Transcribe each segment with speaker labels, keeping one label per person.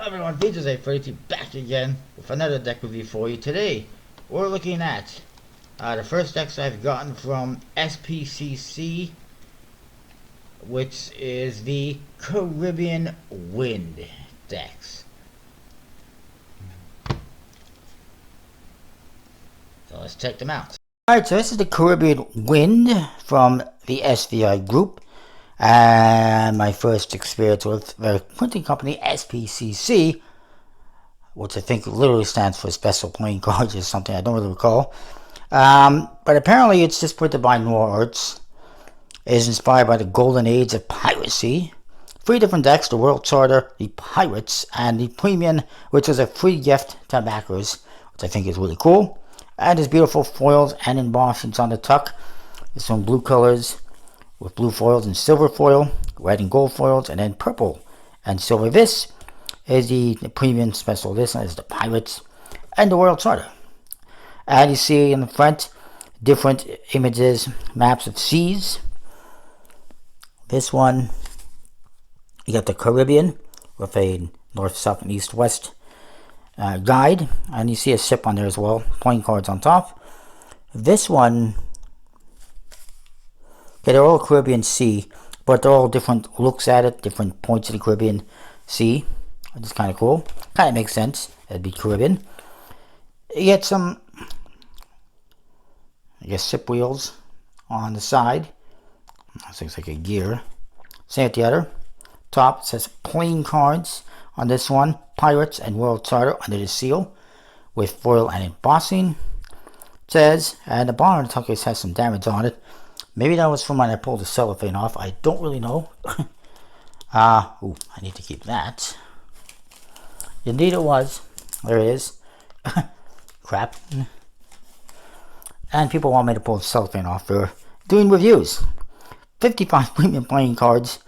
Speaker 1: Hello everyone, Features A32 back again with another deck review for you. Today, we're looking at the first decks I've gotten from SPCC, which is the Caribbean Wind decks. So let's check them out. Alright, so this is the Caribbean Wind from the SVI group. And my first experience with the printing company SPCC, which I think literally stands for Special Playing Cards or something, I don't really recall. But apparently it's just printed by Noir Arts. It is inspired by the golden age of piracy. 3 different decks: the World Charter, the Pirates, and the Premium, which is a free gift to backers, which I think is really cool. And there's beautiful foils and embossings on the tuck. There's some blue colors with blue foils and silver foil, red and gold foils, and then purple and silver. This is the premium special. This is the Pirates and the World Charter. And you see in the front different images, maps of seas. This one, you got the Caribbean with a north, south, and east, west guide, and you see a ship on there as well, playing cards on top. This one, okay, they're all Caribbean Sea, but they're all different looks at it, different points of the Caribbean Sea, which is kind of cool. Kind of makes sense. It'd be Caribbean. You get some, I guess, ship wheels on the side. This looks like a gear. Same at the other. Top, it says playing cards on this one. Pirates and World Charter under the seal with foil and embossing. It says, and the bottom of the tuck case has some damage on it. Maybe that was from when I pulled the cellophane off. I don't really know. Ooh, I need to keep that. Indeed it was. There it is. Crap. And people want me to pull the cellophane off for doing reviews. 55 premium playing cards.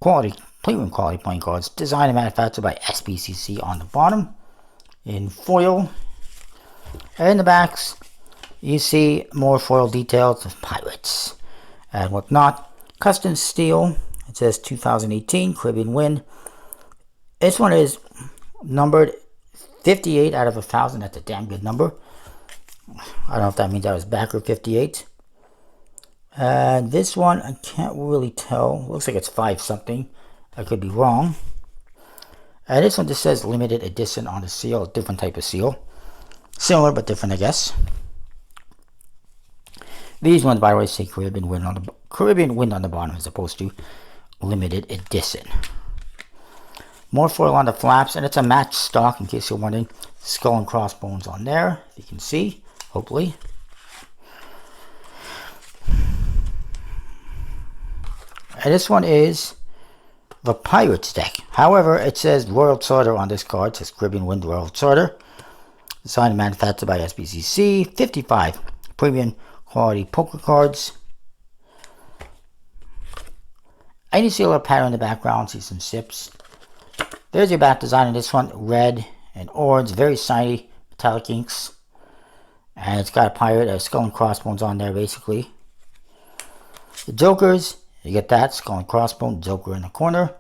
Speaker 1: Premium quality playing cards. Designed and manufactured by SPCC on the bottom. In foil. And in the backs, you see more foil details of pirates and whatnot. Custom steel. It says 2018 Caribbean Wind. This one is numbered 58 out of 1,000. That's a damn good number. I don't know if that means I was backer 58. And this one, I can't really tell. Looks like it's 5 something. I could be wrong. And this one just says limited edition on the seal. A different type of seal. Similar but different, I guess. These ones, by the way, say Caribbean Wind on the bottom as opposed to limited edition. More foil on the flaps, and it's a match stock in case you're wondering. Skull and crossbones on there, if you can see, hopefully. And this one is the Pirates deck. However, it says Royal Charter on this card. It says Caribbean Wind Royal Charter. Designed and manufactured by SPCC. 55 premium quality poker cards. And you see a little pattern in the background. See some sips. There's your back design on this one. Red and orange. Very shiny metallic inks. And it's got a pirate, a skull and crossbones on there basically. The Jokers. You get that. Skull and crossbone. Joker in the corner.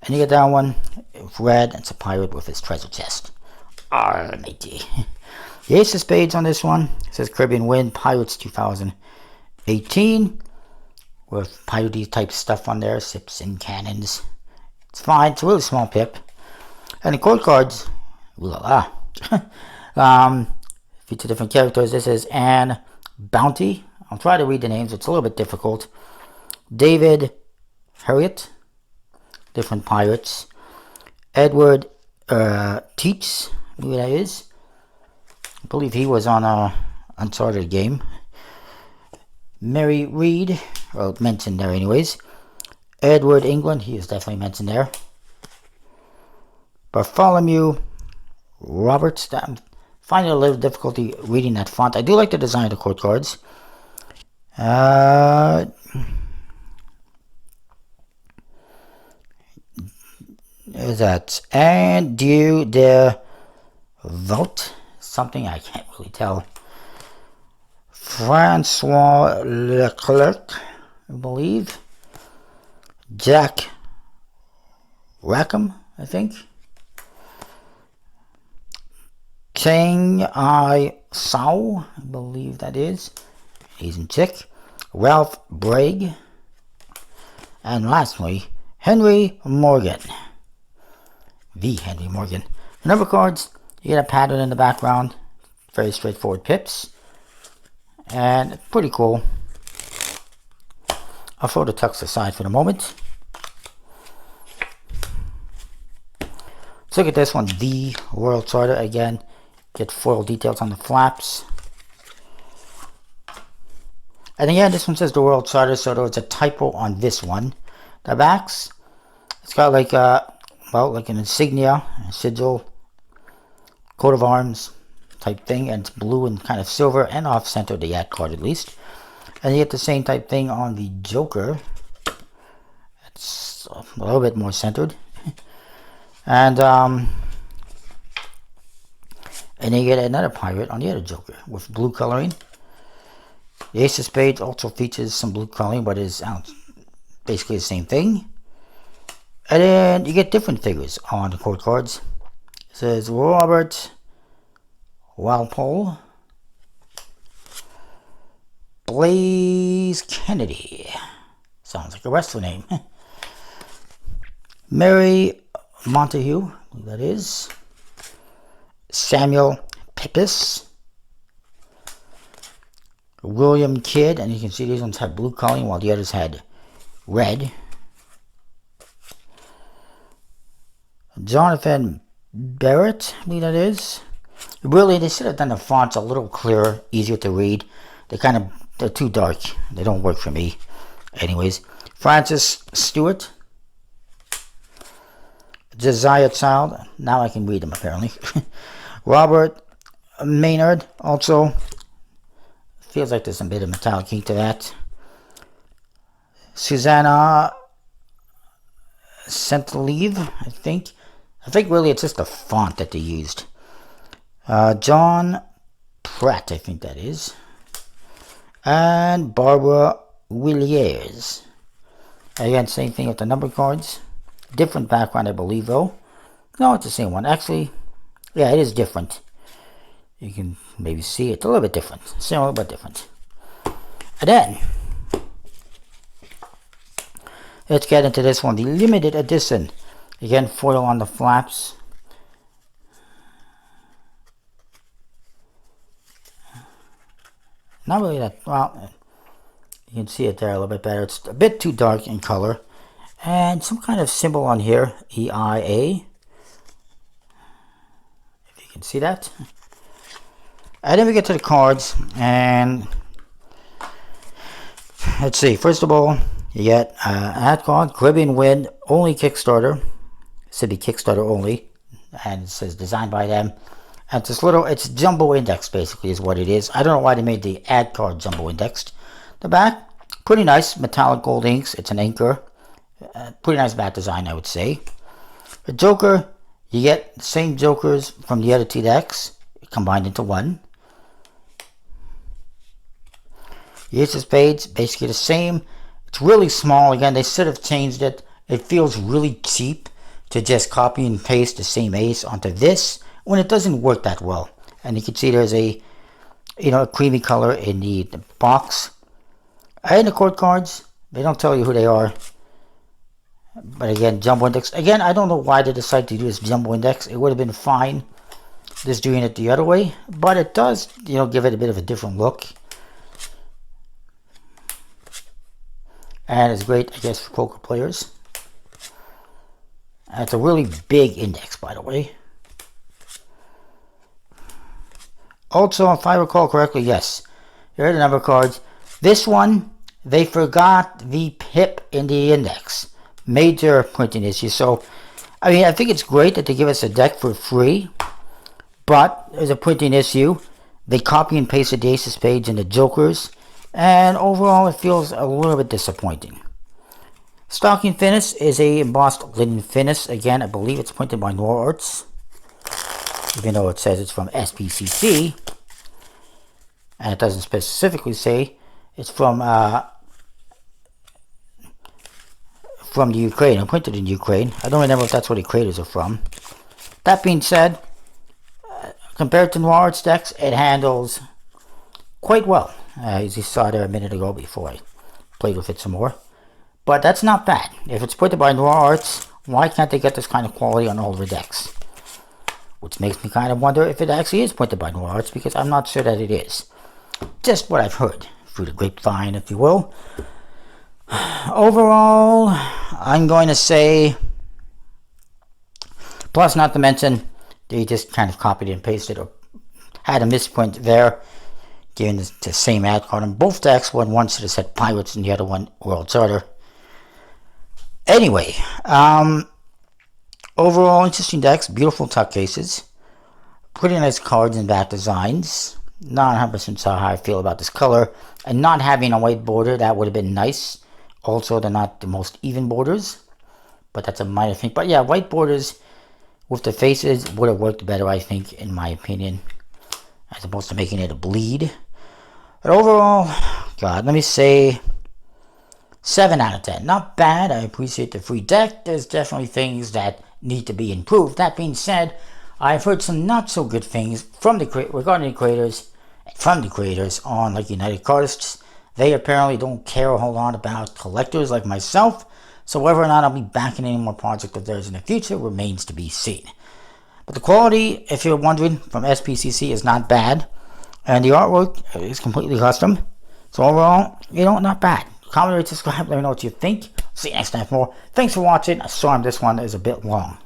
Speaker 1: And you get that one. Red. It's a pirate with his treasure chest. Arr, matey. The Ace of Spades on this one. It says Caribbean Wind Pirates 2018. With piratey type stuff on there. Sips and cannons. It's fine. It's a really small pip. And the code cards. Ooh la la. Feature different characters. This is Anne Bounty. I'll try to read the names. It's a little bit difficult. David Harriet. Different pirates. Edward Teach. Who that is. I believe he was on a Uncharted game. Mary Reed, or mentioned there anyways. Edward England, he is definitely mentioned there. Bartholomew Roberts, I'm finding a little difficulty reading that font. I do like the design of the court cards. There's that. And Dieu de Vote. Something I can't really tell. Francois Leclerc, I believe. Jack Rackham, I think. Chang I Sao, I believe that is. He's in Chick. Ralph Bragg. And lastly, Henry Morgan. The Henry Morgan. The number cards, you get a pattern in the background. Very straightforward pips. And pretty cool. I'll throw the tux aside for the moment. Let's look at this one, the World Charter. Again, get foil details on the flaps. And again, this one says the World Charter, so there was a typo on this one. The backs, it's got like like an insignia, a sigil, coat of arms type thing, and it's blue and kind of silver and off-center, the ad card at least. And you get the same type thing on the Joker. It's a little bit more centered. And then you get another pirate on the other Joker with blue coloring. The Ace of Spades also features some blue coloring, but is basically the same thing. And then you get different figures on the code cards. It says Robert Walpole, Blaze Kennedy. Sounds like a wrestler name. Mary Montague, that is. Samuel Pepys. William Kidd, and you can see these ones had blue coloring while the others had red. Jonathan Barrett, I believe that is. Really, they should have done the fonts a little clearer, easier to read. They're too dark. They don't work for me. Anyways, Francis Stewart. Josiah Child. Now I can read them apparently. Robert Maynard. Also, feels like there's a bit of metallic ink to that. Susanna Centleve, I think. I think really it's just the font that they used. John Pratt, I think that is. And Barbara Villiers. Again, same thing with the number cards. Different background, I believe, though. No, it's the same one. Actually, yeah, it is different. You can maybe see it's a little bit different. Similar, but different. And then, let's get into this one. The limited edition. Again, foil on the flaps. Not really that, well, you can see it there a little bit better. It's a bit too dark in color. And some kind of symbol on here, EIA. If you can see that. And then we get to the cards, and let's see. First of all, you get ad card, Caribbean Wind, only Kickstarter. It should be Kickstarter only, and it says designed by them. And it's this little, it's jumbo index basically is what it is. I don't know why they made the ad card jumbo indexed. The back, pretty nice, metallic gold inks. It's an anchor. Pretty nice back design, I would say. The Joker, you get the same Jokers from the other two decks combined into one. The Ace of Spades, basically the same. It's really small. Again, they should have changed it. It feels really cheap to just copy and paste the same ace onto this when it doesn't work that well. And you can see there's a, a creamy color in the box. And the court cards, they don't tell you who they are. But again, jumbo index. Again, I don't know why they decided to do this jumbo index. It would have been fine just doing it the other way. But it does, give it a bit of a different look. And it's great, I guess, for poker players. And it's a really big index, by the way. Also, if I recall correctly, yes, here are the number cards. This one, they forgot the pip in the index. Major printing issue. So, I mean, I think it's great that they give us a deck for free. But there's a printing issue. They copy and pasted the Ace of Spades and the Jokers. And overall, it feels a little bit disappointing. Stocking finish is a embossed linen finish. Again, I believe it's printed by Noir Arts. Even though it says it's from SPCC. And it doesn't specifically say it's from the Ukraine. I printed in Ukraine. I don't remember if that's where the creators are from. That being said, compared to Noir Arts decks, it handles quite well. As you saw there a minute ago before I played with it some more. But that's not bad. If it's printed by Noir Arts, why can't they get this kind of quality on all their decks? Which makes me kind of wonder if it actually is printed by Noir Arts, because I'm not sure that it is. Just what I've heard, through the grapevine, if you will. Overall, I'm going to say, plus not to mention, they just kind of copied and pasted or had a misprint there, giving the same ad card on both decks. One should have said Pirates and the other one World Charter. Anyway, overall interesting decks, beautiful tuck cases, pretty nice cards and back designs. Not 100% sure how I feel about this color, and not having a white border, that would have been nice. Also, they're not the most even borders, but that's a minor thing. But yeah, white borders with the faces would have worked better, I think, in my opinion, as opposed to making it a bleed. But overall, God, let me say 7 out of 10. Not bad. I appreciate the free deck. There's definitely things that need to be improved. That being said, I've heard some not so good things from regarding the creators, from the creators on like United Cardists. They apparently don't care a whole lot about collectors like myself, so whether or not I'll be backing any more projects of theirs in the future remains to be seen. But the quality, if you're wondering, from SPCC is not bad, and the artwork is completely custom. So overall, not bad. Comment, rate, subscribe, let me know what you think. See you next time for more. Thanks for watching. Sorry this one is a bit long.